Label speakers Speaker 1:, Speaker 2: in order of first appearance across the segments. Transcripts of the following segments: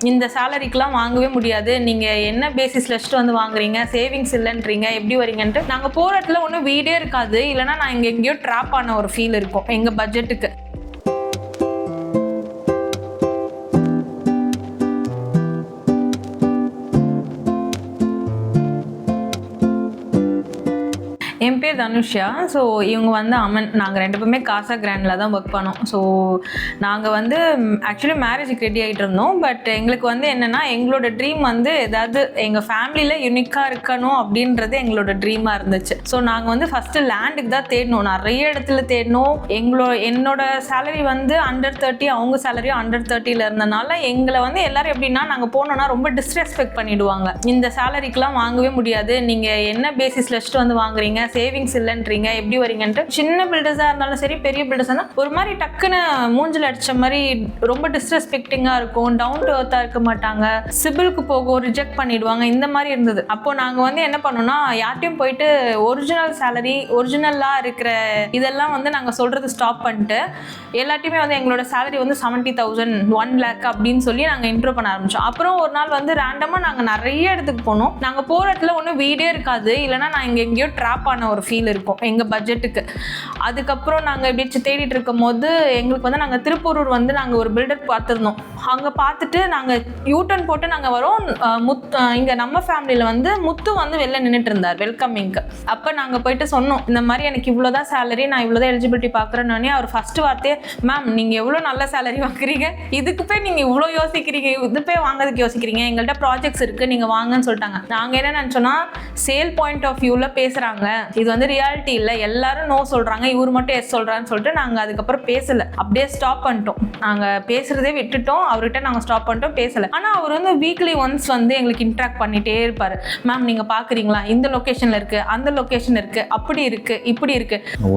Speaker 1: இந்த சேலரிக்கெலாம் வாங்கவே முடியாது, நீங்கள் என்ன பேசிஸில் வச்சுட்டு வந்து வாங்குறீங்க, சேவிங்ஸ் இல்லைன்றீங்க, எப்படி வரீங்கன்ட்டு. நாங்கள் போகிற இடத்துல ஒன்றும் வீடே இருக்காது, இல்லைனா நான் இங்கே எங்கேயோ ட்ராப் ஆன ஒரு ஃபீல் இருக்கும் எங்கள் பட்ஜெட்டுக்கு. என் பேர் தனுஷா. ஸோ இவங்க வந்து அமன். நாங்கள் 2 பேருமே காசா கிராண்டில் தான் ஒர்க் பண்ணோம். ஸோ நாங்கள் வந்து ஆக்சுவலி மேரேஜுக்கு ரெடி ஆகிட்டு இருந்தோம். பட் எங்களுக்கு வந்து என்னென்னா, எங்களோட ட்ரீம் வந்து ஏதாவது எங்கள் ஃபேமிலியில் யூனிக்காக இருக்கணும் அப்படின்றது எங்களோட ட்ரீமாக இருந்துச்சு. ஸோ நாங்கள் வந்து ஃபஸ்ட்டு லேண்டுக்கு தான் தேடணும், நிறைய இடத்துல தேடணும். என்னோட சேலரி வந்து அண்டர் 30, அவங்க சேலரியும் அண்டர் 30 இருந்தனால எங்களை வந்து எல்லாரும் எப்படின்னா, நாங்கள் போனோன்னா ரொம்ப டிஸ்ரெஸ்பெக்ட் பண்ணிவிடுவாங்க. இந்த சேலரிக்கெலாம் வாங்கவே முடியாது, நீங்கள் என்ன பேசிஸில் வச்சுட்டு வந்து வாங்குறீங்க, சேவிங்ஸ் இல்லைன்றீங்க, எப்படி வரீங்கன்ட்டு. சின்ன பில்டர்ஸாக இருந்தாலும் சரி, பெரிய பில்டர்ஸ் இருந்தால் ஒரு மாதிரி டக்குன்னு மூஞ்சில் அடித்த மாதிரி ரொம்ப டிஸ்ரெஸ்பெக்டிங்காக இருக்கும், டவுன் டு எர்த்தாக இருக்க மாட்டாங்க, சிபிலுக்கு போகும், ரிஜெக்ட் பண்ணிடுவாங்க, இந்த மாதிரி இருந்தது. அப்போ நாங்கள் வந்து என்ன பண்ணோம்னா, யார்ட்டையும் போயிட்டு ஒரிஜினல் சேலரி, ஒரிஜினலாக இருக்கிற இதெல்லாம் வந்து நாங்கள் சொல்கிறது ஸ்டாப் பண்ணிட்டு எல்லாத்தையுமே வந்து எங்களோட சேலரி வந்து 70,000, 1 lakh அப்படின்னு சொல்லி நாங்கள் இன்ட்ரோ பண்ண ஆரம்பித்தோம். அப்புறம் ஒரு நாள் வந்து ரேண்டமாக நாங்கள் நிறைய இடத்துக்கு போனோம். நாங்கள் போகிற இடத்துல ஒன்றும் வீடே இருக்காது, இல்லைனா நான் இங்கே எங்கேயோ ட்ராப் ஆன ஒரு ஃபீல் இருக்கும் எங்கள் பட்ஜெட்டுக்கு. அதுக்கப்புறம் நாங்கள் எப்படி தேடிட்டு இருக்கும் போது எங்களுக்கு வந்து நாங்கள் திருப்பூரூர் வந்து நாங்கள் ஒரு பில்டர் பார்த்துருந்தோம். அங்கே பார்த்துட்டு நாங்கள் யூட்டர்ன் போட்டு நாங்கள் வரோம். இங்கே நம்ம ஃபேமிலியில் வந்து முத்து வந்து வெளில நின்றுட்டு இருந்தார் வெல்கமிங்க்கு. அப்போ நாங்கள் போயிட்டு சொன்னோம், இந்த மாதிரி எனக்கு இவ்வளோதான் சேலரி, நான் இவ்வளோதான் எலிஜிபிலிட்டி பார்க்குறேன்னே. அவர் ஃபஸ்ட்டு வார்த்தையே, மேம் நீங்கள் எவ்வளோ நல்ல சேலரி வாங்குறீங்க, இதுக்கு போய் நீங்கள் இவ்வளோ யோசிக்கிறீங்க, இது போய் வாங்குறதுக்கு யோசிக்கிறீங்க, எங்கள்கிட்ட ப்ராஜெக்ட்ஸ் இருக்குது, நீங்கள் வாங்கன்னு சொல்லிட்டாங்க. நாங்கள் என்ன நினச்சோன்னா, சேல் பாயிண்ட் ஆஃப் வியூவில் பேசுகிறாங்க, இது வந்து ரியாலிட்டி இல்லை, எல்லாரும் நோ சொல்கிறாங்க, இவர் மட்டும் எஸ் சொல்கிறான்னு சொல்லிட்டு நாங்கள் அதுக்கப்புறம் பேசலை, அப்படியே ஸ்டாப் பண்ணிட்டோம். நாங்கள் பேசுகிறதே விட்டுட்டோம், அவர்கிட்ட நாங்கள் ஸ்டாப் பண்ணிட்டோம், பேசலை. ஆனால் அவர் வந்து வீக்லி ஒன்ஸ் வந்து எங்களுக்கு இன்ட்ராக்ட் பண்ணிகிட்டே இருப்பார். மேம் நீங்கள் பார்க்குறீங்களா, இந்த லொக்கேஷனில் இருக்குது, அந்த லொக்கேஷன் இருக்குது, அப்படி இருக்குது, இப்படி இருக்குது.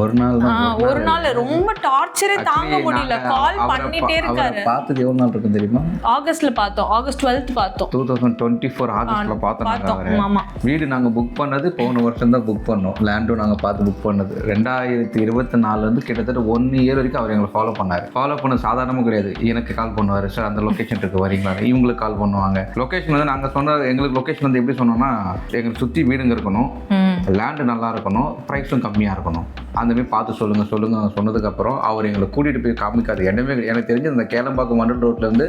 Speaker 1: ஒரு நாள் ரொம்ப டார்ச்சரே தாங்க முடியல, கால் பண்ணிட்டே இருக்காரு.
Speaker 2: பார்த்தது எவ்வளோ நாள் இருக்கும் தெரியுமா?
Speaker 1: ஆகஸ்ட்ல பார்த்தோம், August 12th பார்த்தோம்,
Speaker 2: 2024 ஆகஸ்ட்ல பார்த்தோம்.
Speaker 1: ஆமாம்,
Speaker 2: வீடு நாங்கள் புக் பண்ணது போன வருஷம் தான் புக் பண்ணோம். லேண்டும் நாங்கள் பார்த்து புக் பண்ணது 2024 வந்து கிட்டத்தட்ட 1 year வரைக்கும் அவர் எங்களை ஃபாலோ பண்ண சாதாரணமாக கிடையாது. எனக்கு கால் பண்ணுவார், சார் அந்த லொக்கேஷன் இருக்கு வரீங்களா, இவங்களுக்கு கால் பண்ணுவாங்க. லொக்கேஷன் வந்து நாங்கள் சொன்ன எங்களுக்கு லொக்கேஷன் வந்து எப்படி சொன்னோம்னா, எங்களுக்கு சுற்றி வீடுங்க இருக்கணும், லேண்டு நல்லா இருக்கணும், ப்ரைஸும் கம்மியாக இருக்கணும், அந்தமாதிரி பார்த்து சொல்லுங்க சொன்னதுக்கப்புறம் அவர் எங்களை கூட்டிகிட்டு போய் காமிக்காது இடமே. எனக்கு தெரிஞ்சு இந்த கேளம்பாக்கம் மண்டல் ரோட்லேருந்து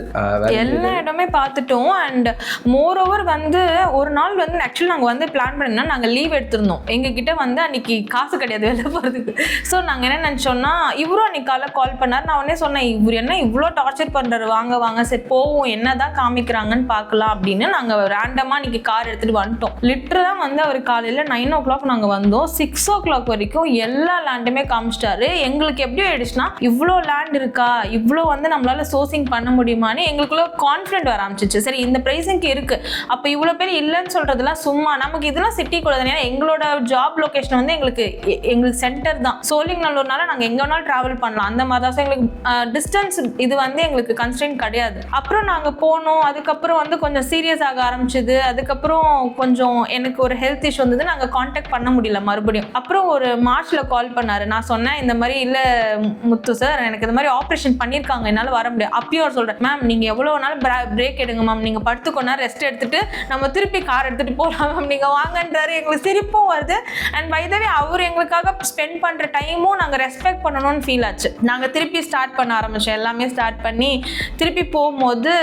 Speaker 1: எல்லா இடமே பார்த்துட்டோம். அண்ட் மோர் ஓவர் வந்து ஒரு நாள் வந்து ஆக்சுவலி நாங்கள் வந்து பிளான் பண்ணோம்னா, நாங்கள் லீவ் எடுத்திருந்தோம். எங்ககிட்ட வந்து அன்றைக்கி காசு கிடையாது வெளில போகிறதுக்கு. ஸோ நாங்கள் என்ன நினச்சோன்னா, இவரும் அன்றைக்கி கால் பண்ணார். நான் உடனே சொன்னேன், இவர் என்ன இவ்வளோ டார்ச்சர் பண்ணுறாரு, வாங்க சரி போவோம், என்ன தான் காமிக்கிறாங்கன்னு பார்க்கலாம் அப்படின்னு நாங்கள் ரேண்டமாக அன்றைக்கி கார் எடுத்துகிட்டு வந்துட்டோம். லிட்டராக வந்து அவர் காலையில் 9 o'clock நாங்கள் வந்தோம். 6 o'clock வரைக்கும் எல்லா லேண்டுமே காமிச்சிட்டாரு. எங்களுக்கு எப்படி ஆயிடுச்சுன்னா, இவ்வளோ லேண்ட் இருக்கா, இவ்வளோ வந்து நம்மளால சோர்சிங் பண்ண முடியுமான்னு எங்களுக்குள்ள கான்ஃபிடென்ட் வர ஆரம்பிச்சிச்சு. சரி இந்த ப்ரைஸிங்க்கு இருக்கு, அப்போ இவ்வளோ பேர் இல்லைன்னு சொல்றதெல்லாம் சும்மா, நமக்கு இதெல்லாம் சிட்டிக்குள்ள தானே. எங்களோட ஜாப் லொகேஷன் வந்து எங்களுக்கு சென்டர் தான், சோழிங்கநல்லூர்னால நாங்கள் எங்கே வேணாலும் ட்ராவல் பண்ணலாம், அந்த மாதிரி தான். எங்களுக்கு டிஸ்டன்ஸ் இது வந்து எங்களுக்கு கன்ஸ்ட்ரெயின்ட் கிடையாது. அப்புறம் நாங்கள் போனோம். அதுக்கப்புறம் வந்து கொஞ்சம் சீரியஸ் ஆக ஆரம்பிச்சது. அதுக்கப்புறம் கொஞ்சம் எனக்கு ஒரு ஹெல்த் இஷ்யூ வந்தது, நாங்கள் கான்டாக்ட் பண்ண முடியல மறுபடியும். அப்புறம் ஒரு மார்ச்ல கால் பண்ணாரு. நான் சொன்னேன், இந்த மாதிரி இல்லை முத்து சார், எனக்கு இந்த மாதிரி ஆப்ரேஷன் பண்ணியிருக்காங்க, என்னால் வர முடியாது. அப்பயும் அவர் சொல்கிறேன், மேம் நீங்கள் எவ்வளோ நாள் பிரேக் எடுங்க மேம், நீங்கள் படுத்துக்கோனா ரெஸ்ட் எடுத்துட்டு நம்ம திருப்பி கார் எடுத்துகிட்டு போகலாம் மேம், நீங்கள் வாங்கன்றாரு. எங்களுக்கு சிரிப்பும் வருது. அண்ட் பை த வே அவர் எங்களுக்காக ஸ்பெண்ட் பண்ணுற டைமும் நாங்கள் ரெஸ்பெக்ட் பண்ணணும்னு ஃபீல் ஆச்சு. நாங்கள் திருப்பி ஸ்டார்ட் பண்ண ஆரம்பித்தோம். எல்லாமே ஸ்டார்ட் பண்ணி திருப்பி போகும்போது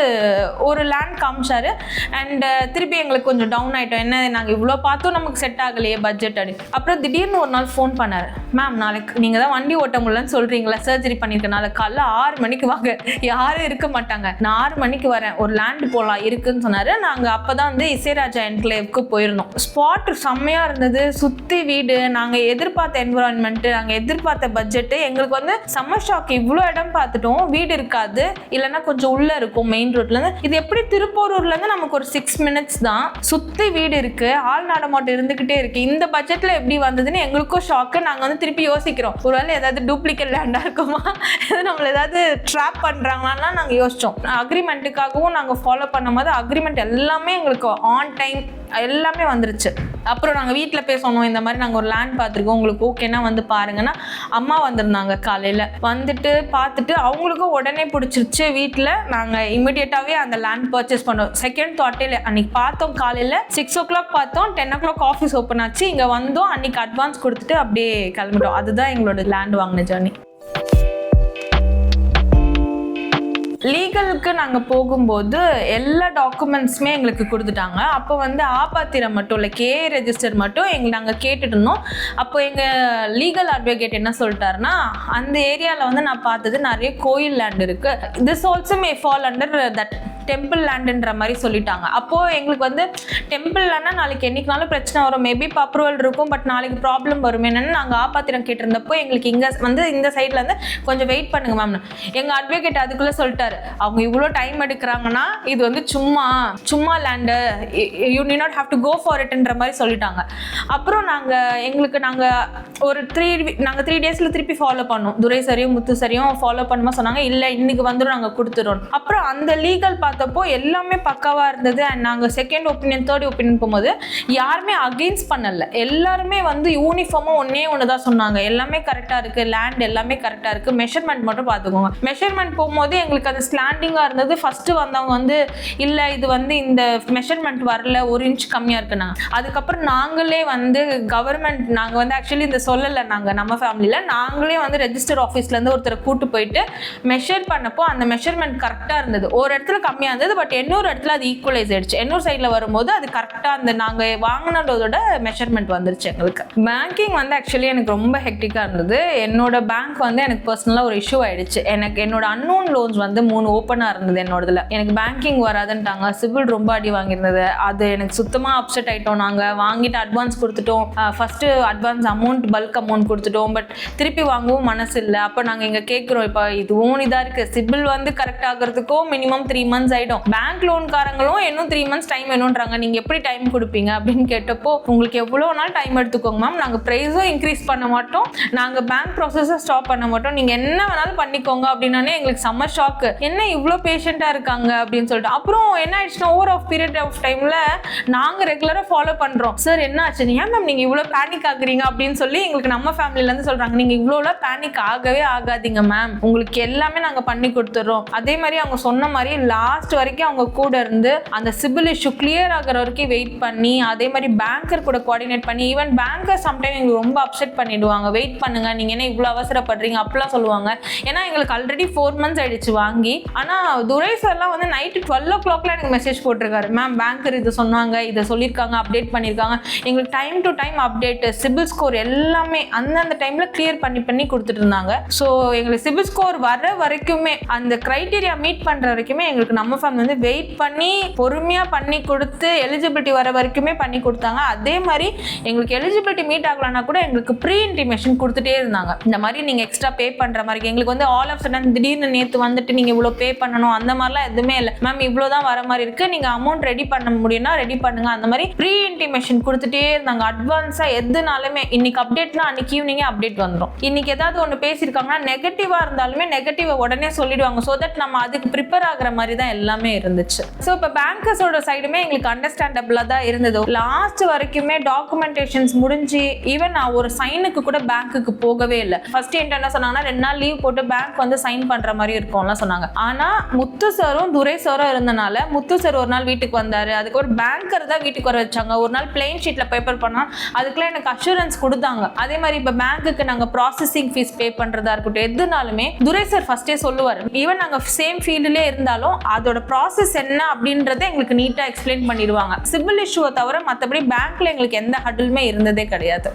Speaker 1: ஒரு லேண்ட் காமிச்சாரு. அண்ட் திருப்பி எங்களுக்கு கொஞ்சம் டவுன் ஆகிட்டோம். என்ன நாங்கள் இவ்வளோ பார்த்தோம், நமக்கு செட் ஆகலையே பட்ஜெட் அப்படி. அப்புறம் திடீர்னு ஒரு நாள் ஃபோன் பண்ணார், மேம் நாளைக்கு நீங்கள் தான் வண்டி ஓட்ட முடியலன்னு சொல்கிறீங்களா, சர்ஜரி பண்ணியிருக்க, நாளைக்கு காலைல 6 மணிக்கு வாங்க, யாரும் இருக்க மாட்டாங்க, நான் 6 மணிக்கு வரேன், ஒரு லேண்டு போகலாம் இருக்குன்னு சொன்னார். நாங்கள் அப்போ தான் வந்து இசைராஜா என்க்ளேவ்க்கு போயிருந்தோம். ஸ்பாட் செம்மையாக இருந்தது, சுற்றி வீடு, நாங்கள் எதிர்பார்த்த என்விரான்மெண்ட்டு, நாங்கள் எதிர்பார்த்த பட்ஜெட்டு. எங்களுக்கு வந்து செம்ம ஷாக், இவ்வளோ இடம் பார்த்துட்டோம், வீடு இருக்காது, இல்லைன்னா கொஞ்சம் உள்ளே இருக்கும் மெயின் ரோட்லேருந்து. இது எப்படி திருப்பூரூர்லேருந்து நமக்கு ஒரு 6 minutes தான், சுற்றி வீடு இருக்குது, ஆள் நடமாட்டம் இருந்துக்கிட்டே இருக்குது, இந்த பட்ஜெட்டில் எப்படி வந்ததுன்னு எங்களுக்கும் ஷாக்கு. நாங்கள் வந்து திருப்பி யோசிக்கிறோம், ஒருவேளை ஏதாவது டூப்ளிகேட் லேண்டாக இருக்குமா, நம்மளை ஏதாவது ட்ராப் பண்ணுறாங்களான்னா நாங்கள் யோசித்தோம். அக்ரிமெண்ட்டுக்காகவும் நாங்கள் ஃபாலோ பண்ணும் போது அக்ரிமெண்ட் எல்லாமே எங்களுக்கு ஆன் டைம் எல்லாமே வந்துருச்சு. அப்புறம் நாங்கள் வீட்டில் போய் சொன்னோம், இந்த மாதிரி நாங்கள் ஒரு லேண்ட் பார்த்துருக்கோம், உங்களுக்கு ஓகேனா வந்து பாருங்கன்னா அம்மா வந்திருந்தாங்க காலையில். வந்துட்டு பார்த்துட்டு அவங்களுக்கும் உடனே பிடிச்சிருச்சு. வீட்டில் நாங்கள் இமிடியேட்டாகவே அந்த லேண்ட் பர்ச்சேஸ் பண்ணோம். செகண்ட் தாட்டே அன்னைக்கு பார்த்தோம், காலையில் 6 o'clock பார்த்தோம், 10 o'clock ஆஃபீஸ் ஓப்பன் ஆச்சு. இங்கே வந்தோம், அன்னைக்கு அட்வான்ஸ் கொடுத்துட்டு அப்படியே கிளம்பிட்டோம். அதுதான் எங்களோட லேண்ட் வாங்கின ஜர்னி. லீகலுக்கு நாங்கள் போகும்போது எல்லா டாக்குமெண்ட்ஸுமே எங்களுக்கு கொடுத்துட்டாங்க. அப்போ வந்து ஆபாத்திரம் மட்டும் இல்லை, கே ரெஜிஸ்டர் மட்டும் நாங்கள் கேட்டுட்டு இருந்தோம். அப்போ எங்கள் லீகல் அட்வொகேட் என்ன சொல்லிட்டாருன்னா, அந்த ஏரியாவில் வந்து நான் பார்த்தது நிறைய கோயில் லேண்ட் இருக்குது, this also may fall under that temple லேண்டுன்ற மாதிரி சொல்லிட்டாங்க. அப்போது எங்களுக்கு வந்து டெம்பிள் லேண்ட்னா நாளைக்கு என்றைக்குனாலும் பிரச்சனை வரும், மேபி இப்போ அப்ரூவல் இருக்கும், பட் நாளைக்கு ப்ராப்ளம் வரும். என்னென்னு நாங்கள் ஆபாத்திரம் கேட்டிருந்தப்போ எங்களுக்கு இங்கே வந்து இந்த சைடில் வந்து கொஞ்சம் வெயிட் பண்ணுங்க மேம். எங்கள் அட்வொகேட் அதுக்குள்ளே சொல்லிட்டாரு, அவங்க இவ்வளோ டைம் எடுக்கிறாங்கன்னா இது வந்து சும்மா land, you need not have to go for இட்ன்ற மாதிரி சொல்லிட்டாங்க. அப்புறம் நாங்கள் ஒரு 3 டேஸில் திருப்பி ஃபாலோ பண்ணோம். துரை சரியும் முத்து சரியும் ஃபாலோ பண்ணுமா சொன்னாங்க. இல்லை இன்னைக்கு வந்துடும், நாங்கள் கொடுத்துறோம். அப்புறம் அந்த லீகல் பார்த்தப்போ எல்லாமே பக்காவாக இருந்தது. அண்ட் நாங்கள் செகண்ட் ஒப்பீனியன் தேர்ட் ஒப்பீனியன் போகும்போது யாருமே அகெயின்ஸ்ட் பண்ணலை. எல்லாருமே வந்து யூனிஃபார்மாக ஒன்று தான் சொன்னாங்க, எல்லாமே கரெக்டாக இருக்குது, லேண்ட் எல்லாமே கரெக்டாக இருக்குது, மெஷர்மெண்ட் மட்டும் பார்த்துக்கோங்க. மெஷர்மெண்ட் போகும்போது எங்களுக்கு அது ஸ்லாண்டிங்காக இருந்தது. ஃபஸ்ட்டு வந்தவங்க வந்து இல்லை இது வந்து இந்த மெஷர்மெண்ட் வரல, 1 inch கம்மியாக இருக்குனாங்க. அதுக்கப்புறம் நாங்களே வந்து கவர்மெண்ட், நாங்கள் வந்து ஆக்சுவலி இந்த சொல்லலை, நாங்கள் நம்ம ஃபேமிலியில் நாங்களே வந்து ரெஜிஸ்டர் ஆஃபீஸ்லேருந்து ஒருத்தரை கூட்டு போயிட்டு மெஷர் பண்ணப்போ அந்த மெஷர்மெண்ட் கரெக்டாக இருந்தது. ஒரு இடத்துல கம்மியாக இருந்தது, பட் இன்னொரு இடத்துல அது ஈக்குவலைஸ் ஆயிடுச்சு. இன்னொரு சைடில் வரும்போது அது கரெக்டாக அந்த நாங்கள் வாங்கினதோட மெஷர்மெண்ட் வந்துருச்சு எங்களுக்கு. பேங்கிங் வந்து ஆக்சுவலி எனக்கு ரொம்ப ஹெக்டிக்காக இருந்தது. என்னோட பேங்க் வந்து எனக்கு பர்சனலாக ஒரு இஷ்யூ ஆயிடுச்சு. எனக்கு என்னோட அன்னோன் லோன்ஸ் வந்து 3 ஓப்பனாக இருந்தது என்னோடதுல. எனக்கு பேங்கிங் வராதுன்ட்டாங்க, சிவில் ரொம்ப அடி வாங்கியிருந்தது. அது எனக்கு சுத்தமாக அப்செட் ஆகிட்டோம். நாங்கள் வாங்கிட்டு அட்வான்ஸ் கொடுத்துட்டோம், first advance amount bulk amount கொடுத்துட்டோம், பட் திருப்பி வாங்கவும் மனசு இல்லை. அப்போ நாங்கள் இங்கே கேட்குறோம், இப்போ இதுவும் இதாக இருக்குது, சிபில் வந்து கரெக்ட் ஆகிறதுக்கும் மினிமம் 3 months ஆகிடும், பேங்க் லோன்காரங்களும் இன்னும் 3 months டைம் வேணுன்றாங்க, நீங்கள் எப்படி டைம் கொடுப்பீங்க அப்படின்னு கேட்டப்போ, உங்களுக்கு எவ்வளோ நாள் டைம் எடுத்துக்கோங்க மேம், நாங்கள் ப்ரைஸும் இன்க்ரீஸ் பண்ண மாட்டோம், நாங்கள் பேங்க் ப்ராசஸை ஸ்டாப் பண்ண மாட்டோம், நீங்கள் என்ன வேணாலும் பண்ணிக்கோங்க அப்படின்னாலே எங்களுக்கு செம்ம ஷாக்கு. என்ன இவ்வளோ பேஷண்ட்டாக இருக்காங்க அப்படின்னு சொல்லிட்டு. அப்புறம் என்ன ஆயிடுச்சுன்னா, ஓவர் ஆஃப் பீரியட் ஆஃப் டைமில் நாங்கள் ரெகுலராக ஃபாலோ பண்ணுறோம். சார் என்ன ஆச்சு, ஏன் மேம் நீங்கள் இவ்வளோ பேனிக் ஆகுறீங்க அப்படின்னு சொல்லி எங்களுக்கு நம்ம ஃபேமிலியிலேருந்து சொல்கிறாங்க. நீங்கள் இவ்வளோலாம் பேனிக் ஆகவே ஆகாதீங்க மேம், உங்களுக்கு எல்லாமே நாங்கள் பண்ணி கொடுத்துட்றோம். அதே மாதிரி அவங்க சொன்ன மாதிரி லாஸ்ட் வரைக்கும் அவங்க கூட இருந்து அந்த சிபில் இஷ்யூ கிளியர் ஆகிற வரைக்கும் வெயிட் பண்ணி, அதே மாதிரி பேங்கர் கூட கோஆர்டினேட் பண்ணி, ஈவன் பேங்கர் சம்டைம் எங்களுக்கு ரொம்ப அப்செட் பண்ணிடுவாங்க, வெயிட் பண்ணுங்க நீங்கள் என்ன இவ்வளோ அவசரப்படுறீங்க அப்படிலாம் சொல்லுவாங்க. ஏன்னா எங்களுக்கு ஆல்ரெடி 4 months ஆயிடுச்சு வாங்கி. ஆனால் துரை சார்லாம் வந்து நைட்டு 12 o'clockல எனக்கு மெசேஜ் போட்டிருக்காரு, மேம் பேங்கர் இது சொன்னாங்க, இதை சொல்லியிருக்காங்க, அப்டேட் பண்ணியிருக்காங்க, எங்களுக்கு time to time update, CIBIL score எல்லாமே அந்தந்த டைமில் கிளியர் பண்ணி கொடுத்துட்டு இருந்தாங்க. ஸோ எங்களுக்கு சிபில் ஸ்கோர் வர வரைக்குமே, அந்த க்ரைட்டீரியா மீட் பண்ணுற வரைக்குமே எங்களுக்கு நம்ம ஃபேமிலி வந்து வெயிட் பண்ணி பொறுமையாக பண்ணி கொடுத்து எலிஜிபிலிட்டி வர வரைக்குமே பண்ணி கொடுத்தாங்க. அதே மாதிரி எங்களுக்கு எலிஜிபிலிட்டி மீட் ஆகலன்னா கூட எங்களுக்கு ப்ரீ இன்டிமேஷன் கொடுத்துட்டே இருந்தாங்க. இந்த மாதிரி நீங்கள் எக்ஸ்ட்ரா பே பண்ணுற மாதிரி, எங்களுக்கு வந்து ஆல் ஆஃப் சடன் திடீர்னு நேற்று வந்துட்டு நீங்கள் இவ்வளோ பே பண்ணணும் அந்த மாதிரிலாம் எதுவுமே இல்லை மேம், இவ்வளோ தான் வர மாதிரி இருக்குது, நீங்கள் அமௌண்ட் ரெடி பண்ண முடியும்னா ரெடி பண்ணுங்க, அந்த மாதிரி ப்ரீ இன்டிமேஷன் கொடுத்துட்டே இருந்தாங்க. அட்வான்ஸாக எதுனாலுமே இன்னைக்கு அப்டேட்னா அன்னைக்கு ஈவினிங்கே அப்டேட் வந்துடும். இன்னைக்கு ஏதாவது ஒன்று பேசியிருக்காங்கன்னா நெகட்டிவாக இருந்தாலுமே நெகட்டிவை உடனே சொல்லிடுவாங்க. ஸோ தட் நம்ம அதுக்கு ப்ரிப்பேர் ஆகிற மாதிரி தான் எல்லாமே இருந்துச்சு. ஸோ இப்போ பேங்கர்ஸோட சைடுமே எங்களுக்கு அண்டர்ஸ்டாண்டபிளாக தான் இருந்தது. லாஸ்ட் வரைக்குமே டாக்குமெண்டேஷன்ஸ் முடிஞ்சு ஈவன் நான் ஒரு சைனுக்கு கூட பேங்க்குக்கு போகவே இல்லை. ஃபர்ஸ்ட் என்ன சொன்னாங்கன்னா 2 நாள் லீவ் போட்டு பேங்க் வந்து சைன் பண்ணுற மாதிரி இருக்கும்லாம் சொன்னாங்க. ஆனால் முத்து சாரும் துரை சாரும் இருந்தனால முத்து சார் ஒரு நாள் வீட்டுக்கு வந்தார், அதுக்கு ஒரு பேங்கர் தான் வீட்டுக்கு வர வச்சாங்க. ஒரு நாள் பிளெயின் ஷீட்டில் பேப்பர் பண்ணால் அதுக்குலாம் எனக்கு அஷூரன்ஸ் கொடுத்தாங்க. அதே மாதிரி இப்போ பேங்க்குக்கு நாங்கள் ப்ராசஸிங் ஃபீஸ் பே பண்ணுறதா இருக்கட்டும், எதுனாலுமே துரை சார் ஃபர்ஸ்டே சொல்லுவார். ஈவன் நாங்கள் சேம் ஃபீல்டுலே இருந்தாலும் அதோட ப்ராசஸ் என்ன அப்படின்றத எங்களுக்கு நீட்டாக எக்ஸ்பிளைன் பண்ணிடுவாங்க. சிபில் இஷ்யூவை தவிர மற்றபடி பேங்க்ல எங்களுக்கு எந்த ஹடிலுமே இருந்ததே கிடையாது.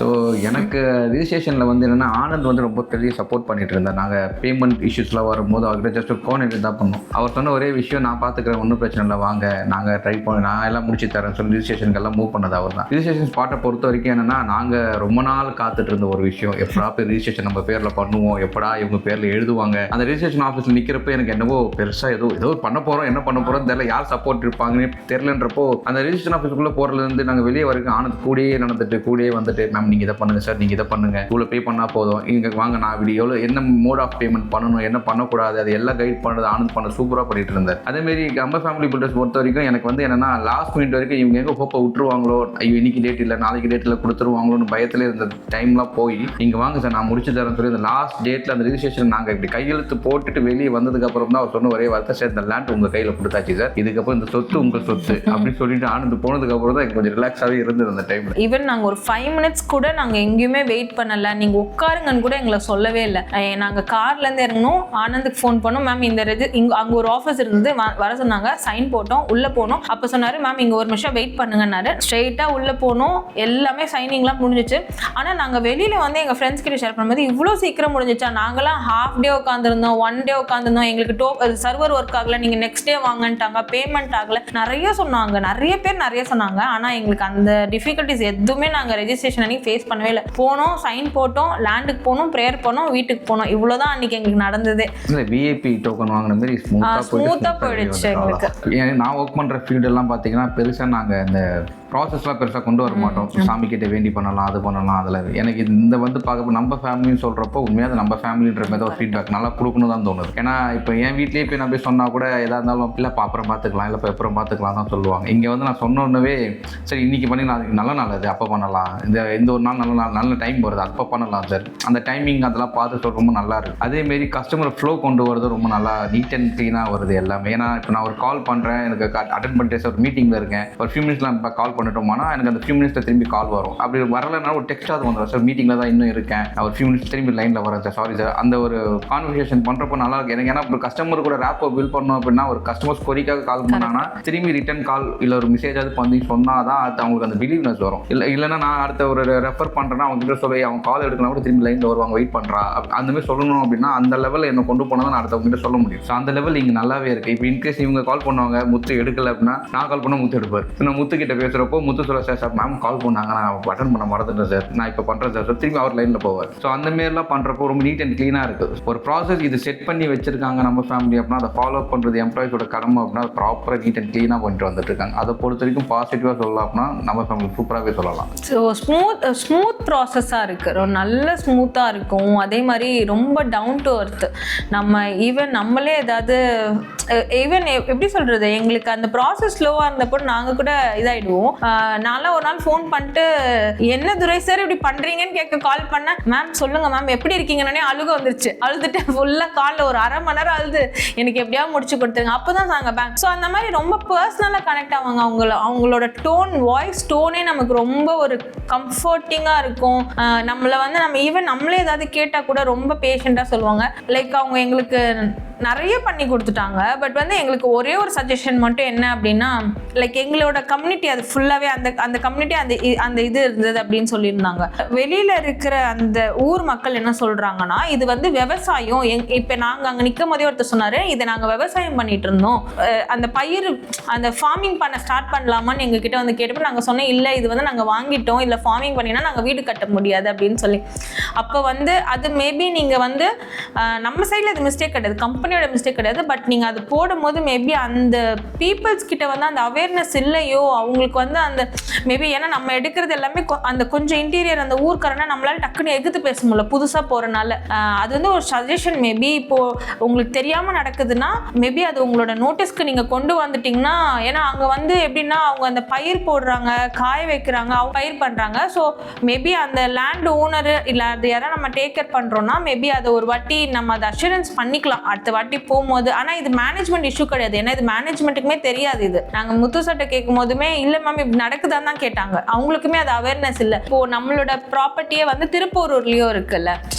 Speaker 2: ஸோ எனக்கு ரிஜிஸ்ட்ரேஷனில் வந்து என்னென்னா ஆனந்த் வந்து ரொம்ப பெரிய சப்போர்ட் பண்ணிட்டு இருந்தார். நாங்கள் பேமெண்ட் இஷ்யூஸ்லாம் வரும்போது அவர்கிட்ட ஜஸ்ட் கோஆர்டினேட் தான் பண்ணோம். அவர் சொன்ன ஒரே விஷயம், நான் பார்த்துக்கிறேன், ஒன்றும் பிரச்சனை இல்லை, வாங்க நாங்கள் ட்ரை பண்ணி நான் எல்லாம் முடிச்சு தரேன் சொல்லி ரிஜிஸ்ட்ரேஷனுக்கெல்லாம் மூவ் பண்ணது அவர் தான். ரிஜிஸ்ட்ரேஷன் ஸ்பாட்டை பொறுத்த வரைக்கும் என்னென்னா, நாங்கள் ரொம்ப நாள் காத்துட்டு இருந்த ஒரு விஷயம், எப்படா போய் ரிஜிஸ்ட்ரேஷன் நம்ம பேரில் பண்ணுவோம், எப்படா இவங்க பேரில் எழுதுவாங்க. அந்த ரிஜிஸ்ட்ரேஷன் ஆஃபீஸில் நிற்கிறப்ப எனக்கு என்னவோ பெருசாக ஏதோ பண்ண போகிறோம், என்ன பண்ண போகிறோம் தெரியல, யார் சப்போர்ட் இருப்பாங்கன்னு தெரிலன்றப்போ அந்த ரிஜிஸ்ட்ரேஷன் ஆஃபீஸுக்குள்ளே போகிறதுலேருந்து நாங்கள் வெளியே வரைக்கும் ஆனந்த் கூடயே நடந்துட்டு கூடயே வந்துட்டு, மேம் நீங்கள் இதை பண்ணுங்கள் சார், நீங்கள் இதை பண்ணுங்கள், இவ்வளோ பே பண்ணால் போதும், இங்கே வாங்க நான் இப்படி எவ்வளோ என்ன மோட் ஆஃப் பேமெண்ட் பண்ணணும், என்ன பண்ணக்கூடாது, அது எல்லாம் கைட் பண்ணுறது ஆனந்த் பண்ண சூப்பராக பண்ணிட்டு இருந்தார். அதேமாரி நம்ம ஃபேமிலி பில்டர்ஸ் பொறுத்த வரைக்கும் எனக்கு வந்து என்னன்னா லாஸ்ட் மினிட் வரைக்கும் இவங்க எங்கே ஹோப்பை விட்டுருவாங்களோ, ஐயோ இன்னைக்கு டேட் இல்லை நாளைக்கு டேட்டில் கொடுத்துருவாங்களோன்னு பயத்தில் இருந்த டைம்லாம் போய் இங்கே வாங்க சார் நான் முடிச்சு தரேன்னு சொல்லி அந்த லாஸ்ட் டேட்டில் அந்த ரிஜிஸ்ட்ரேஷன் நாங்கள் இப்படி கையெழுத்து போட்டுட்டு வெளியே வந்ததுக்கப்புறம் தான் அவர் சொன்ன ஒரே வார்த்தை, சார் இந்த லேண்ட் உங்கள் கையில் கொடுத்தாச்சு சார், இதுக்கப்புறம் இந்த சொத்து உங்கள் சொத்து அப்படின்னு சொல்லிட்டு ஆனந்த் போனதுக்கப்புறம் தான் எனக்கு கொஞ்சம் ரிலாக்ஸாகவே இருந்தது அந்த டைமில்.
Speaker 1: ஈவன் நாங்கள் ஒரு 5 minutes கூட நாங்கள் எங்கேயுமே வெயிட் பண்ணலை, நீங்கள் உட்காருங்கன்னு கூட எங்களை சொல்லவே இல்லை. நாங்கள் கார்லேருந்து இறங்கணும், ஆனந்துக்கு ஃபோன் பண்ணோம், மேம் இந்த அங்கே ஒரு ஆஃபீஸ் இருந்தது வர சொன்னாங்க, சைன் போட்டோம், உள்ளே போனோம். அப்போ சொன்னார் மேம் இங்கே ஒரு நிமிஷம் வெயிட் பண்ணுங்கன்னாரு. ஸ்ட்ரெயிட்டாக உள்ளே போனோம், எல்லாமே சைனிங்லாம் முடிஞ்சிச்சு. ஆனால் நாங்கள் வெளியில் வந்து எங்கள் ஃப்ரெண்ட்ஸ் கிட்ட ஷேர் பண்ணும்போது இவ்வளோ சீக்கிரம் முடிஞ்சிச்சா, நாங்களாம் ஹாஃப் டே உட்காந்துருந்தோம், 1 day உட்காந்துருந்தோம், எங்களுக்கு சர்வர் ஒர்க் ஆகலை, நீங்கள் நெக்ஸ்ட் டே வாங்கன்ட்டாங்க, பேமெண்ட் ஆகலை, நிறைய சொன்னாங்க, நிறைய பேர் நிறைய சொன்னாங்க. ஆனால் எங்களுக்கு அந்த டிஃபிகல்ட்டிஸ் எதுவுமே நாங்கள் ரெஜிஸ்ட்ரேஷன் அன்னைக்கு ஃபேஸ் பண்ணவே இல்லை. போனோம், சைன் போட்டோம், லேண்டுக்கு போனோம், ப்ரேயர் பண்ணோம், வீட்டுக்கு போனோம், இவ்வளோதான் அன்னைக்கு எங்களுக்கு நடந்தது.
Speaker 2: இல்லை விஐபி டோக்கன் வாங்கின மாதிரி ஸ்மூத்தாக
Speaker 1: போயிடுச்சு எங்களுக்கு.
Speaker 2: நான் ஒர்க் பண்ணுற ஃபீல்டெல்லாம் பார்த்தீங்கன்னா பெருசாக நாங்கள் இந்த ப்ராசஸ்லாம் பெருசாக கொண்டு வர மாட்டோம். சாமி கிட்ட வேண்டி பண்ணலாம், அது பண்ணலாம், அதில் எனக்கு இந்த வந்து பார்க்க நம்ம ஃபேமிலின்னு சொல்கிறப்போ உண்மையாக நம்ம ஃபேமிலின்ற மாதிரி ஒரு ஃபீட்பேக் நல்லா கொடுக்கணும் தான் தோணுது. ஏன்னா இப்போ என் வீட்லேயே போய் நான் போய் சொன்னால் கூட எதாக இருந்தாலும் இல்லைப்பா அப்புறம் பார்த்துக்கலாம், இல்லைப்பா அப்புறம் பார்த்துக்கலாம் தான் சொல்லுவாங்க. இங்கே வந்து நான் சொன்னோன்னே சரி இன்னைக்கு பண்ணி நான் நல்ல நாள் அது அப்போ பண்ணலாம், இந்த ஒரு நாள் நல்ல டைம் வருது அப்போ பண்ணலாம் சார், அந்த டைமிங் அதெல்லாம் பார்த்து சொல்ல ரொம்ப நல்லா இருக்குது. அதேமாரி கஸ்டமர் ஃப்ளோ கொண்டு வரது ரொம்ப நல்லா நீட் அண்ட் க்ளீனாக வருது எல்லாமே. ஏன்னா இப்போ நான் ஒரு கால் பண்ணுறேன், எனக்கு அட்டென்ட் பண்ணிட்டு ஒரு மீட்டிங்கில் இருக்கேன், ஒரு ஃபியூ மினிட்ஸ்லாம் இப்போ கால் பண்ணிட்டோம்னா எனக்கு அந்த ஃபியூ மினிட்ஸில் திரும்பி கால் வரும். அப்படி வரலைன்னா ஒரு டெக்ஸ்ட்டாக வந்துடும், சார் மீட்டிங்கில் தான் இன்னும் இருக்கேன், நான் ஒரு ஃபியூ மினிட்ஸ் திரும்பி லைனில் வரேன் சார், சாரி சார். அந்த ஒரு கான்வர்சேஷன் பண்ணுறப்போ நல்லா இருக்கு எனக்கு. ஏன்னா ஒரு கஸ்டமர் கூட ரேப்போ பில் பண்ணோம் அப்படின்னா ஒரு கஸ்டமர்ஸ் கொரிக்காக கால் பண்ணாங்கன்னா திரும்பி ரிட்டன் கால் இல்லை ஒரு மெசேஜாவது பண்ணி சொன்னால் தான் அது அவங்களுக்கு அந்த பிலீவ்னஸ் வரும். இல்லைன்னா நான் அடுத்த ஒரு ரெஃபர் பண்ணுறேன்னா அவங்க கிட்ட சொல்லி அவங்க கால் எடுக்கலாம் கூட திரும்பி லைனில் வருவாங்க, வெயிட் பண்ணுறா அந்த மாதிரி சொல்லணும் அப்படின்னா அந்த லெவலில் என்ன கொண்டு போனால் தான் நான் அடுத்தவங்க கிட்ட சொல்ல முடியும். ஸோ அந்த லெவல் இங்கே நல்லாவே இருக்குது. இப்போ இன்கேஸ் இவங்க கால் பண்ணுவாங்க, முத்து எடுக்கல அப்படின்னா நான் கால் பண்ணால் முத்து எடுப்பார். நான் முத்து கிட்ட பேசுகிறப்போ முத்து சொல்ல சார் சார் மேம் கால் பண்ணாங்க, நான் அட்டன் பண்ண மறந்துட்டேன் சார், நான் இப்போ பண்ணுறேன் சார், திரும்பி அவர் லைனில் போவார். ஸோ அந்த மாரிலாம் பண்ணுறப்போ ரொம்ப நீட் அண்ட் க்ளீனாக இருக்குது. ஒரு ப்ராசஸ் இது செட் பண்ணி வச்சிருக்காங்க நம்ம ஃபேமிலி அப்படின்னா அதை ஃபாலோ பண்ணுறது எம்ப்ளாயிஸோட கடமை அப்படின்னா ப்ராப்பராக நீட் அண்ட் க்ளீனாக பண்ணிட்டு வந்துட்டு இருக்காங்க. அதை பொறுத்த வரைக்கும் பாசிட்டிவாக சொல்லலாம் அப்படின்னா நம்ம ஃபேமிலி சூப்பராகவே சொல்லலாம்.
Speaker 1: ஸோ ஸ்மூத் ப்ராசஸாக இருக்குது, ரொம்ப நல்ல ஸ்மூத்தாக இருக்கும். அதே மாதிரி ரொம்ப டவுன் டு அர்த். நம்ம ஈவன் நம்மளே ஏதாவது ஈவன் எப்படி சொல்கிறது, எங்களுக்கு அந்த ப்ராசஸ் ஸ்லோவாக இருந்தப்போ நாங்கள் கூட இதாகிடுவோம். நான்லாம் ஒரு நாள் ஃபோன் பண்ணிட்டு என்ன துரை சார் இப்படி பண்ணுறீங்கன்னு கேட்க கால் பண்ணேன், மேம் சொல்லுங்கள் மேம் எப்படி இருக்கீங்கன்னே அழுக வந்துருச்சு. அழுதுட்டு ஃபுல்லாக காலில் ஒரு 1/2 மணி நேரம் அழுது எனக்கு எப்படியாவது முடிச்சு கொடுத்துருங்க, அப்போ தான் நாங்கள் பேங்க். ஸோ அந்த மாதிரி ரொம்ப பர்சனலாக கனெக்ட் ஆவாங்க. அவங்களோட டோன், வாய்ஸ் டோனே நமக்கு ரொம்ப ஒரு கம்ஃபர்டிங்காக இருக்கும். நம்மளை வந்து நம்ம ஈவன் நம்மளே ஏதாவது கேட்டால் கூட ரொம்ப பேஷண்ட்டாக சொல்லுவாங்க. லைக் அவங்க எங்களுக்கு நிறைய பண்ணி கொடுத்துட்டாங்க. பட் வந்து எங்களுக்கு ஒரே ஒரு சஜஷன் மட்டும் என்ன அப்படின்னா, லைக் எங்களோட கம்யூனிட்டி அது ஃபுல்லாகவே அந்த கம்யூனிட்டி அந்த இது இருந்தது அப்படின்னு சொல்லியிருந்தாங்க. வெளியில் இருக்கிற அந்த ஊர் மக்கள் என்ன சொல்கிறாங்கன்னா, இது வந்து விவசாயம். இப்போ நாங்கள் அங்கே நிற்கும் போதே ஒருத்தர் சொன்னார், இதை நாங்கள் விவசாயம் பண்ணிட்டு இருந்தோம், அந்த பயிர் அந்த ஃபார்மிங் பண்ண ஸ்டார்ட் பண்ணலாமான்னு எங்ககிட்ட வந்து கேட்டப்போ நாங்கள் சொன்னோம் இல்லை இது வந்து நாங்கள் வாங்கிட்டோம், இல்லை ஃபார்மிங் பண்ணினா நாங்கள் வீடு கட்ட முடியாது அப்படின்னு சொல்லி. அப்போ வந்து அது மேபி நீங்கள் வந்து நம்ம சைடில் அது மிஸ்டேக் கிடையாது, கம்பெனியோட மிஸ்டேக் கிடையாது. பட் நீங்கள் அது போடும்போது மேபி அந்த பீப்புள்ஸ் கிட்ட வந்து அந்த அவேர்னஸ் இல்லையோ, அவங்களுக்கு வந்து அந்த மேபி ஏன்னா நம்ம எடுக்கிறது எல்லாமே அந்த கொஞ்சம் இன்டீரியர் அந்த ஊர்க்காரனா நம்மளால டக்குன்னு எகுத்து பேச முடியல புதுசாக போகிறனால. அது வந்து ஒரு சஜஷன். மேபி இப்போது உங்களுக்கு தெரியாமல் நடக்குதுன்னா மேபி அது உங்களோட நோட்டீஸ்க்கு நீங்கள் கொண்டு வந்துட்டிங்கன்னா, ஏன்னா அங்கே வந்து எப்படின்னா அவங்க அந்த பயிர் போடுறாங்க, காய வைக்கிறாங்க, அவங்க பயிர் பண்ணுறாங்க. ஸோ மேபி அந்த லேண்ட் ஓனரு இல்லை அது யாராவது நம்ம டேக் கேர் பண்ணுறோன்னா மேபி அதை ஒரு வாட்டி நம்ம அதை அஷூரன்ஸ் பண்ணிக்கலாம் அடுத்த வாட்டி போகும்போது. ஆனால் இது மேனேஜ்மெண்ட் இஷ்யூ கிடையாது, ஏன்னா இது மேனேஜ்மெண்ட்டுக்குமே தெரியாது. இது நாங்கள் முத்து சட்டை கேட்கும் போதுமே இல்லை மேம் இப்படி நடக்குதான்னு தான் கேட்டாங்க. அவங்களுக்குமே அது அவேர்னஸ் இல்லை. இப்போ நம்மளோட ப்ராப்பர்ட்டியே வந்து திருப்பூரூர்லேயும் இருக்குல்ல.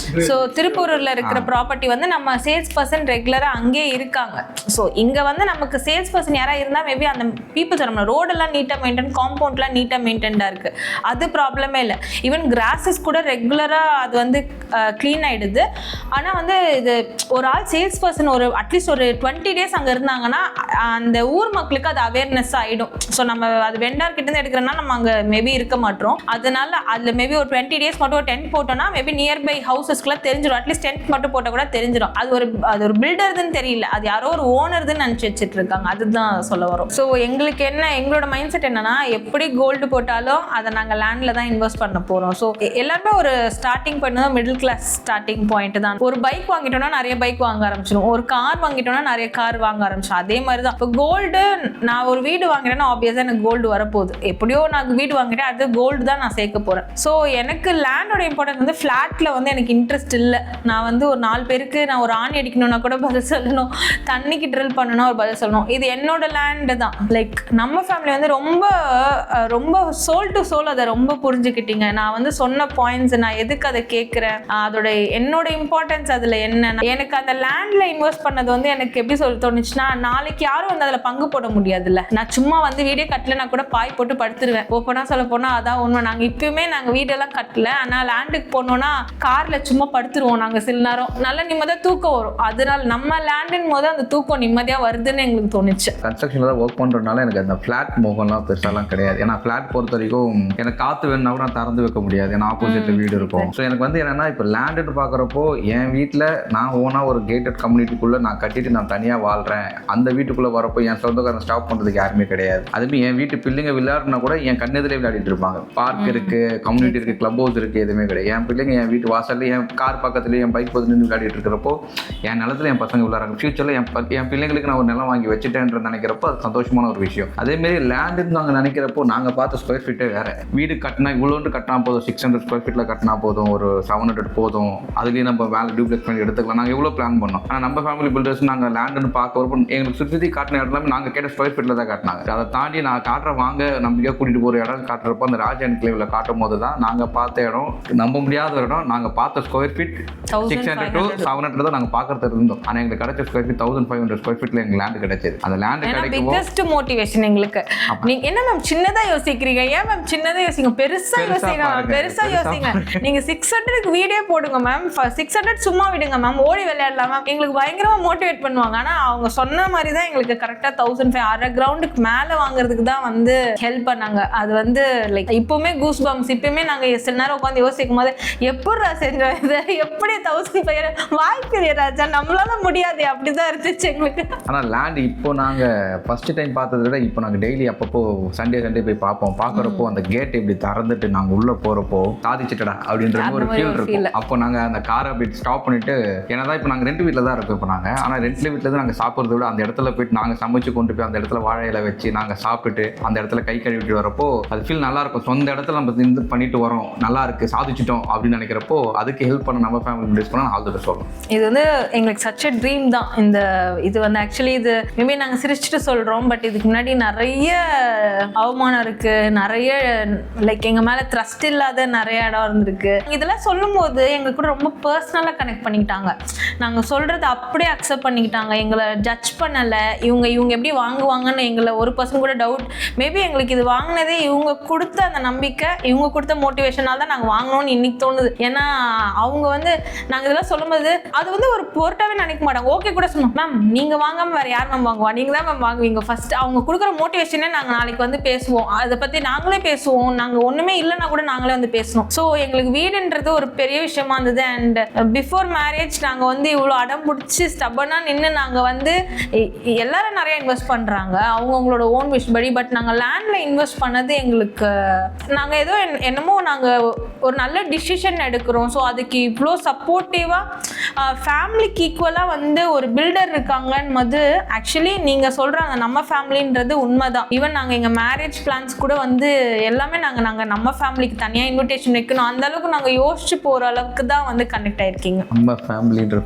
Speaker 1: ஸோ திருப்பூரூரில் இருக்கிற ப்ராப்பர்ட்டி வந்து நம்ம சேல்ஸ் பர்சன் ரெகுலராக அங்கேயே இருக்காங்க. ஸோ இங்கே வந்து நமக்கு சேல்ஸ் பர்சன் யாராவது இருந்தால் மேபி அந்த பீப்புள்ஸ் நம்ம ரோடெல்லாம் நீட்டாக மெயின்டைன், காம்பவுண்ட்லாம் நீட்டாக மெயின்டைன்டாக இருக்குது, அது ப்ராப்ளமே இல்லை. ஈவன் கிராஸஸ் கூட ரெகுலராக அது வந்து க்ளீன் ஆகிடுது. ஆனால் வந்து இது ஒரு ஆள் சேல்ஸ் பர்சன் ஒரு அட்லீஸ்ட் ஒரு 20 days அங்கே இருந்தாங்கன்னா அந்த ஊர் மக்களுக்கு அது அவேர்னஸ் ஆகிடும். ஸோ நம்ம அது வெண்டார் கிட்டேருந்து எடுக்கிறோன்னா நம்ம அங்கே மேபி இருக்க மாட்டோம். அதனால அதில் மேபி ஒரு 20 days மட்டும் ஒரு டென்ட் போட்டோம்னா மேபி நியர்பை ஹவுசஸ் ஹவுஸ்க்குலாம் தெரிஞ்சிடும். அட்லீஸ்ட் டென்ட் மட்டும் போட்டால் கூட தெரிஞ்சிடும் அது ஒரு பில்டர்துன்னு தெரியல, அது யாரோ ஒரு ஓனர்துன்னு நினச்சி வச்சுட்டு இருக்காங்க. அதுதான் சொல்ல வரும். ஸோ எங்களுக்கு எங்களோட மைண்ட் செட் என்னன்னா, எப்படி கோல்டு போட்டாலும் அதை நாங்கள் லேண்டில் தான் இன்வெஸ்ட் பண்ண போகிறோம். ஸோ எல்லாருமே ஒரு ஸ்டார்டிங் பண்ணது மிடில் கிளாஸ் ஸ்டார்டிங் பாயிண்ட் தான். ஒரு பைக் வாங்கிட்டோம்னா நிறைய பைக் வாங்க ஆரம்பிச்சிடும், ஒரு கார் வாங்கிட்டோம்னா நிறைய கார் வாங்க ஆரம்பிச்சிடும். அதே மாதிரி தான் இப்போ கோல்டு. நான் ஒரு வீடு வாங்கிட்டேன்னா ஆப்வியஸாக எனக்கு கோல்டு வரப்போகுது. எப்படியோ நான் வீடு வாங்கிட்டேன், அது கோல்டு தான் நான் சேர்க்க போகிறேன். ஸோ எனக்கு லேண்டோட இம்பார்ட்டன்ஸ் வந்து ஃப்ளாட்டில் வந்து எனக்கு இன்ட்ரெஸ்ட் இல்லை. நான் வந்து ஒரு 4 பேருக்கு நான் ஒரு ஆணி அடிக்கணும்னா கூட பதில் சொல்லணும், தண்ணிக்கு ட்ரில் பண்ணணும் ஒரு பதில் சொல்லணும். இது என்னோட லேண்டு தான். லைக் நம்ம ஃபேமிலி வந்து ரொம்ப ரொம்ப சோல் டு சோல் அதை ரொம்ப புரிஞ்சுக்கிட்டீங்க. நான் வந்து சொன்ன பாயிண்ட்ஸ், நான் எதுக்கு அதை கேட்குறேன், அதோட என்னோட இம்பார்ட்டன்ஸ் அதில் என்ன. எனக்கு அந்த லேண்டில் இன்வெஸ்ட் பண்ணது வந்து எனக்கு எப்படி தோணுச்சுன்னா, நாளைக்கு யாரும் வந்து அதில் பங்கு போட முடியாதுல்ல. நான் சும்மா வந்து வீடே கட்டலைன்னா கூட பாய் போட்டு படுத்துருவேன். ஓப்பனாக சொல்ல போனால் அதான் உண்மை. நாங்கள் இப்பயுமே நாங்கள் வீடெல்லாம் கட்டல, ஆனால் லேண்டுக்கு போனோன்னா காரில் சும்மா படுத்துருவோம். நாங்கள் சில நேரம் நல்ல நிம்மதியாக தூக்கம் வரும். அதனால நம்ம லேண்டின் போது அந்த தூக்கம் நிம்மதியாக வருதுன்னு எங்களுக்கு தோணுச்சு.
Speaker 2: கன்ஸ்ட்ரக்ஷனில் தான் ஒர்க் பண்ணுறதுனால எனக்கு அந்த ஃப்ளாட் மோகம்லாம் பெருசாலாம் கிடையாது. ஏன்னா ஃப்ளாட் பொறுத்த வரைக்கும் எனக்கு காற்று வேணும்னா கூட நான் திறந்து வைக்க முடியாது, ஏன்னா ஆப்போசிட்டில் வீடு இருக்கும். ஸோ எனக்கு வந்து என்னென்னா, இப்போ லேண்டுன்னு பார்க்குறப்போ என் வீட்டில் நான் ஓனாக ஒரு கேட்டட் கம்யூனிட்டிக்குள்ளே நான் கட்டிட்டு நான் தனியாக வாழ்கிறேன். அந்த வீட்டுக்குள்ளே வரப்போ என் சொந்தக்காரன் ஸ்டாப் பண்ணுறதுக்கு யாருமே கிடையாது. அதுமாதிரி என் வீட்டு பிள்ளைங்க விளையாடுனா கூட என் கண்ணெதிரே விளையாடிட்டு இருப்பாங்க. பார்க் இருக்குது, கம்யூனிட்டி இருக்குது, கிளப் ஹவுஸ் இருக்குது, எதுவுமே கிடையாது. என் பிள்ளைங்க என் வீட்டு வாசல்ல என் கார் பக்கத்துலேயே என் பைக் பக்கத்துல நின்று விளையாடிட்டு இருக்கிறப்போ என் நிலத்தில் என் பசங்க விளையாடுறாங்க. ஃபியூச்சரில் என் பிள்ளைங்களுக்கு நான் ஒரு நிலம் வாங்கி வச்சுட்டேன்ற நினைக்கிறப்போ அது சந்தோஷமான ஒரு விஷயம். அதேமாரி லேண்டுன்னு நாங்கள் நினைக்கிறப்போ நாங்கள் பார்த்த ஸ்கொயர் ஃபீட்டே வேறு. வீடு கட்டினா இவ்வளோண்டு கட்டினா போதும், 600 ஸ்கொயர் ஃபீட்டில் கட்டினா போதும், ஒரு 700 போதும், அதுலேயே நம்ம வேலை டியூப்ளெக்ஸ் பண்ணி எடுத்துக்கலாம். நாங்கள் எவ்வளோ பிளான் பண்ணோம். ஆனால் நம்ம ஃபேமிலி பில்டர்ஸ் நாங்கள் லேண்டுன்னு பார்க்குறப்போ எங்களுக்கு சுற்றி காட்டின இடத்துல நாங்கள் கேட்ட ஸ்கொயர் ஃபீட்டில் தான் காட்டினாங்க. அதை தாண்டி நான் காட்டுற வாங்க நம்பிக்கையாக கூட்டிகிட்டு போகிற இடம் காட்டுறப்போ அந்த ராஜா என்க்ளேவில் காட்டும் போது தான் நாங்கள் பார்த்த இடம் நம்ப முடியாத ஒரு இடம். நாங்கள் பார்த்த ஸ்கொயர் ஃபீட் 600 to 700 தான் நாங்கள் பார்க்கறது இருந்தோம். ஆனால் எங்களுக்கு கிடைச்ச ஸ்கொயர் ஃபீட் 1500 ஸ்கொயர் ஃபீட்டில் எங்களுக்கு லேண்டு கிடைச்சது. அந்த லேண்டு கிடைக்கும்
Speaker 1: பிக்கஸ்ட் மோட்டிவேஷன் எங்களுக்கு. நீங்க என்ன மேம் சின்னதா யோசிக்கிறீங்க, ஏன் மேம் சின்னதா யோசிங்க, பெருசா யோசிங்க, பெருசா யோசிங்க. நீங்க 600க்கு வீடியோ போடுங்க மேம், 600 சும்மா விடுங்க மேம், ஓடி விளையாடலாம் மேம். எங்களுக்கு பயங்கரமா மோட்டிவேட் பண்ணுவாங்க. ஆனா அவங்க சொன்ன மாதிரி தான் எங்களுக்கு கரெக்டா 1500 அரை கிரவுண்டுக்கு மேல வாங்குறதுக்கு தான் வந்து ஹெல்ப் பண்ணாங்க. அது வந்து லைக் இப்பவுமே கூஸ் பம்ஸ். இப்பவுமே நாங்க சில நேரம் உட்காந்து யோசிக்கும் போது எப்படி செஞ்சோம் இது, எப்படி 1500 வாய்ப்பு ராஜா, நம்மளால முடியாது, அப்படிதான் இருந்துச்சு எங்களுக்கு.
Speaker 2: ஆனா லேண்ட் இப்போ நாங்க ஃபர்ஸ்ட் டைம் பார்த்ததை விட இப்போ நாங்கள் டெய்லி அப்பப்போ சண்டே போய் பார்ப்போம். பார்க்குறப்போ அந்த கேட் இப்படி திறந்துட்டு நாங்கள் உள்ளே போகிறப்போ சாதிச்சுட்டடா அப்படின்ற ஒரு ஃபீல் இருக்கும். அப்போ நாங்கள் அந்த காரை அப்படி ஸ்டாப் பண்ணிட்டு, ஏன்னா இப்போ நாங்கள் ரெண்ட் வீட்டில் தான் இருக்கோம் இப்போ நாங்கள். ஆனால் ரெண்ட் வீட்டில் தான் நாங்கள் சாப்பிட்றத விட அந்த இடத்துல போயிட்டு நாங்கள் சமைச்சு கொண்டு போய் அந்த இடத்துல வாழையில வச்சு நாங்கள் சாப்பிட்டுட்டு அந்த இடத்துல கை கழுவிட்டு வரப்போ அது ஃபீல் நல்லா இருக்கும். சொந்த இடத்துல நம்ம இது பண்ணிட்டு வரோம், நல்லா இருக்கு, சாதிச்சிட்டோம் அப்படின்னு நினைக்கிறப்போ அதுக்கு ஹெல்ப் பண்ண நம்ம ஃபேமிலி மெம்பர்ஸ் பண்ண ஆல் தி பெஸ்ட் சொல்லணும்.
Speaker 1: இது வந்து எங்களுக்கு சச் எ ட்ரீம் தான். இது வந்து ஆக்சுவலி இது மேபி நாங்கள் சிரிச்சுட்டு சொல்கிறோம், பட் இதுக்கு முன்னாடி நிறைய அவமானம் இருக்குது, நிறைய லைக் எங்கள் மேலே ட்ரஸ்ட் இல்லாத நிறைய இடம் இருந்திருக்கு. இதெல்லாம் சொல்லும் போது எங்களுக்கு கூட ரொம்ப பர்சனலாக கனெக்ட் பண்ணிக்கிட்டாங்க. நாங்கள் சொல்கிறத அப்படியே அக்செப்ட் பண்ணிக்கிட்டாங்க, எங்களை ஜட்ஜ் பண்ணலை. இவங்க எப்படி வாங்குவாங்கன்னு எங்களை ஒரு பர்சன் கூட டவுட். மேபி எங்களுக்கு இது வாங்கினதே இவங்க கொடுத்த அந்த நம்பிக்கை, இவங்க கொடுத்த மோட்டிவேஷனால் தான் நாங்கள் வாங்கணும்னு இன்னைக்கு தோணுது. ஏன்னா அவங்க வந்து நாங்கள் இதெல்லாம் சொல்லும்போது அது வந்து ஒரு பொருட்டாவே நினைக்க மாட்டாங்க. ஓகே கூட சொன்னோம், மேம் நீங்கள் வாங்காமல் வேறு யார் மேம் வாங்குவா, நீங்கள் தான் மேம் வாங்குவீங்க. ஃபர்ஸ்ட் அவங்க கொடுக்குற மோட்டிவேஷனே நாங்கள் நாளைக்கு வந்து பேசுவோம், அதை பற்றி நாங்களே பேசுவோம். நாங்கள் ஒன்றுமே இல்லைன்னா கூட நாங்களே வந்து பேசணும். ஸோ எங்களுக்கு வீடுன்றது ஒரு பெரிய விஷயமா இருந்தது. அண்ட் பிஃபோர் மேரேஜ் நாங்கள் வந்து இவ்வளோ அடம் பிடிச்சி ஸ்டப்பனாக நின்று நாங்கள் வந்து எல்லாரும் நிறைய இன்வெஸ்ட் பண்ணுறாங்க அவங்களோட ஓன் விஷ் படி. பட் நாங்கள் லேண்டில் இன்வெஸ்ட் பண்ணது எங்களுக்கு நாங்கள் ஏதோ என்னமோ நாங்கள் ஒரு நல்ல டிசிஷன் எடுக்கிறோம். ஸோ அதுக்கு இவ்வளோ சப்போர்ட்டிவாக ஃபேமிலிக்கு ஈக்குவலாக வந்து ஒரு பில்டர் இருக்காங்கன்னு போது ஆக்சுவலி நீங்கள் சொல்கிறாங்க நம்ம ஃபேமிலின்றது உண்மைதான். ஈவன் நாங்கள் எங்கள் மேரேஜ் பிளான்ஸ் கூட வந்து எல்லாமே நாங்கள் நம்ம ஃபேமிலிக்கு தனியாக இன்விடேஷன் வைக்கணும், அந்த அளவுக்கு நாங்கள் யோசிச்சு போகிற அளவுக்கு தான் வந்து கனெக்ட் ஆயிருக்கீங்க.
Speaker 2: நம்ம ஃபேமிலின்ற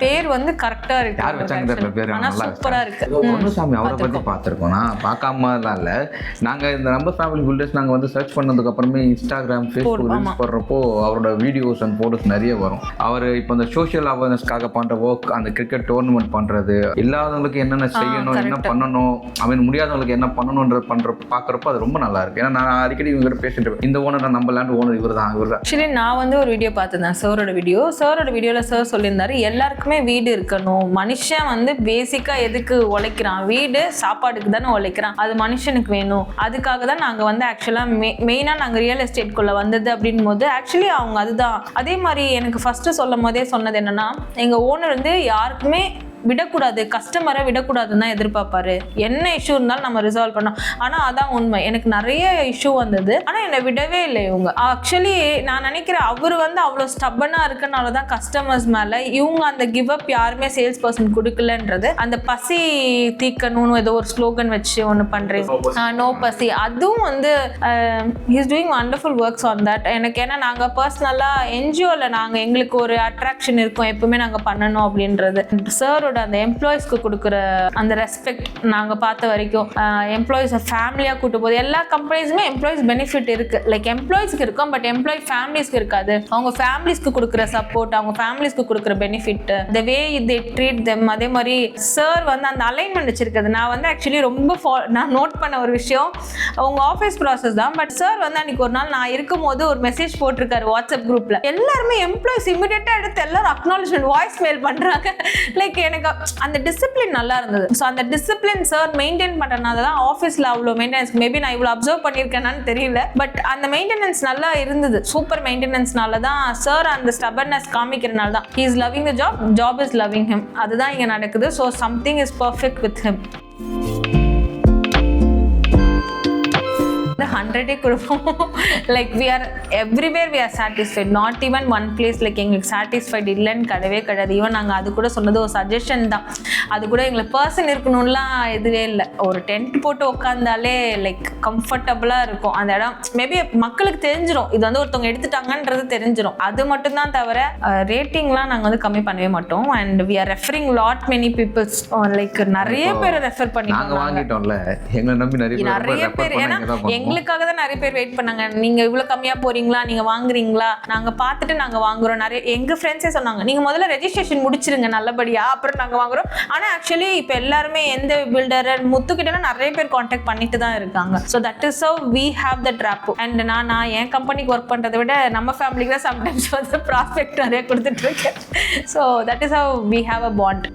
Speaker 2: பேர்
Speaker 1: வந்து கரெக்டாக இருக்கு.
Speaker 2: யார் வச்சாங்க தெரியல, பேர்
Speaker 1: ஆனால் சூப்பராக இருக்கு.
Speaker 2: பொன்னுசாமி அவரை பற்றி பார்த்துருக்கோம். நான் பார்க்காமலாம் இல்லை. நாங்கள் இந்த நம்ம ஃபேமிலி பில்டர்ஸ் நாங்கள் வந்து சர்ச் பண்ணதுக்கு அப்புறமே இன்ஸ்டாகிராம், ஃபேஸ்புக் ரீல்ஸ் போடுறப்போ அவரோட வீடியோஸ் அண்ட் ஃபோட்டோஸ் நிறைய வரும். அவர் இப்போ இந்த சோஷியல் அவேர்னஸ்க்காக பண்ணுற ஒர்க், அந்த கிரிக்கெட் டோர்னமெண்ட் பண்ணுறது, இல்லாதவங்களுக்கு என்னென்ன செய்யணும், என்ன பண்ணணும், முடியாதவங்களுக்கு என்ன பண்ணணுன்ற பார்க்குறப்போ அது ரொம்ப நல்லா இருக்கு. ஏன்னா நான் அடிக்கடி இவங்க பேசிட்டு இந்த ஓனர் நம்ம லேண்ட் ஓனர் இவர் தான்.
Speaker 1: ஆக்சுவலி நான் வந்து ஒரு வீடியோ பார்த்துருந்தேன், சாரோட வீடியோவில் சார் சொல்லியிருந்தாரு எல்லாருக்குமே வீடு இருக்கணும். மனுஷன் வந்து பேசிக்காக எதுக்கு உழைக்கிறான், வீடு சாப்பாடுக்கு தானே உழைக்கிறான், அது மனுஷனுக்கு வேணும். அதுக்காக தான் நாங்கள் வந்து ஆக்சுவலாக மெயினாக நாங்கள் ரியல் எஸ்டேட்குள்ளே வந்தது அப்படின் போது ஆக்சுவலி அவங்க அதுதான். அதே மாதிரி மாதிரி எனக்கு ஃபர்ஸ்ட் சொல்லும் போதே சொன்னது என்னன்னா, எங்க ஓனர் வந்து யாருக்குமே விடக்கூடாது, கஸ்டமரை விடக்கூடாதுன்னு தான் எதிர்பார்ப்பாரு. என்ன இஷ்யூ இருந்தாலும் நம்ம ரிசால்வ் பண்ணோம். ஆனால் அதான் உண்மை. எனக்கு நிறைய இஷ்யூ வந்தது, ஆனால் என்னை விடவே இல்லை இவங்க. ஆக்சுவலி நான் நினைக்கிறேன் அவர் வந்து அவ்வளோ ஸ்டப்பனாக இருக்கனால தான் கஸ்டமர்ஸ் மேலே இவங்க அந்த கிவ் அப் யாருமே சேல்ஸ் பர்சன் கொடுக்கலன்றது. அந்த பசி தீக்கணும்னு ஏதோ ஒரு ஸ்லோகன் வச்சு ஒன்று பண்ணுறீங்க, நோ பசி. அதுவும் வந்து is doing wonderful works on that. எனக்கு ஏன்னா நாங்கள் பர்சனலாக என்ஜிஓவில் நாங்கள் எங்களுக்கு ஒரு அட்ராக்ஷன் இருக்கும் எப்பவுமே நாங்கள் பண்ணணும் அப்படின்றது. சார் அந்த எம்ப்ளாயிஸ்க்கு கொடுக்குற அந்த ரெஸ்பெக்ட் நாங்க பார்த்த வரைக்கும், எம்ப்ளாயிஸ் ஃபேமிலியா கூட்டு போது எல்லா கம்பெனிஸுமே எம்ப்ளாயிஸ் பெனிஃபிட் இருக்கு. லைக் எம்ப்ளாயிஸ்க்கு இருக்கும், பட் எம்ப்ளாயி ஃபேமிலிஸ்க்கு இருக்காது. அவங்க ஃபேமிலிஸ்க்கு கொடுக்குற சப்போர்ட், அவங்க ஃபேமிலிஸ்க்கு கொடுக்குற பெனிஃபிட், த வே தே ட்ரீட் தெம். அதே மாதிரி சார் வந்து அந்த அலைன்மெண்ட் வச்சிருக்குது. நான் வந்து ஆக்சுவலி ரொம்ப நான் நோட் பண்ண ஒரு விஷயம், அவங்க ஆஃபீஸ் ப்ராசஸ் தான், பட் சார் வந்து அன்னைக்கு ஒரு நாள் நான் இருக்கும் போது ஒரு மெசேஜ் போட்டிருக்காரு வாட்ஸ்அப் குரூப்ல. எல்லாருமே எம்ப்ளாயிஸ் இமிடியேட்டா எடுத்து எல்லாரும் அக்னாலஜ்மெண்ட் வாய்ஸ் மெயில் பண்றாங்க. லைக் எனக்கு அந்த டிசிப்ளின் நல்லா இருந்தது. ஸோ அந்த டிசிப்ளின் சார் மெயின்டைன் பண்றதுனால தான் ஆஃபீஸில் அவ்வளோ மெயின்டெனன்ஸ். மேபி நான் இவ்வளோ அப்சர்வ் பண்ணியிருக்கேனான்னு தெரியல, பட் அந்த மெயின்டெனன்ஸ் நல்லா இருந்தது. சூப்பர் மெயின்டெனன்ஸ்னால தான் சார் அந்த ஸ்டபர்னஸ் காமிக்கிறனால தான் he is loving the job, job is loving him. அதுதான் இங்கே நடக்குது. So something is perfect with him. 100 கொடுப்போம். Like we are everywhere we are satisfied, not even one place like எங்களுக்கு சாட்டிஸ்ஃபைட் இல்லைன்னு கிடையாது. ஈவன் நாங்கள் அது கூட சொன்னது ஒரு சஜஷன் தான். அது கூட எங்களுக்கு பர்சன் இருக்கணும்லாம் எதுவே இல்லை. ஒரு டென்ட் போட்டு உட்காந்தாலே லைக் கம்ஃபர்டபுளாக இருக்கும் அந்த இடம். மேபி மக்களுக்கு தெரிஞ்சிடும் இது வந்து ஒருத்தவங்க எடுத்துட்டாங்கன்றது தெரிஞ்சிடும். அது மட்டும்தான் தவிர ரேட்டிங்லாம் நாங்கள் வந்து கம்மி பண்ணவே மாட்டோம். And we are referring lot many peoples, like நிறைய பேர் ரெஃபர் பண்ணி
Speaker 2: வாங்கிட்டோம்ல. எங்களை நம்பி
Speaker 1: நிறைய பேர், ஏன்னா எங்களுக்காக தான் நிறைய பேர் வெயிட் பண்ணாங்க. நீங்க இவ்வளவு கம்மியா போறீங்களா, நீங்க வாங்குறீங்களா, நாங்க பார்த்துட்டு நாங்க வாங்குறோம். நிறைய எங்க ஃப்ரெண்ட்ஸே சொன்னாங்க நீங்க முதல்ல ரெஜிஸ்ட்ரேஷன் முடிச்சிருங்க நல்லபடியா, அப்புறம் நாங்க வாங்குறோம். ஆனா ஆக்சுவலி இப்ப எல்லாருமே எந்த பில்டர் முத்துக்கிட்ட நிறைய பேர் கான்டாக்ட் பண்ணிட்டு தான் இருக்காங்க. So that is how we have that rep. And நான் என் கம்பெனிக்கு ஒர்க் பண்றதை விட நம்ம ஃபேமிலிக்கு தான் சம்டைம்ஸ் வந்து ப்ராஸ்பெக்ட் நிறைய கொடுத்துட்டு இருக்கேன். So that is how we have a bond.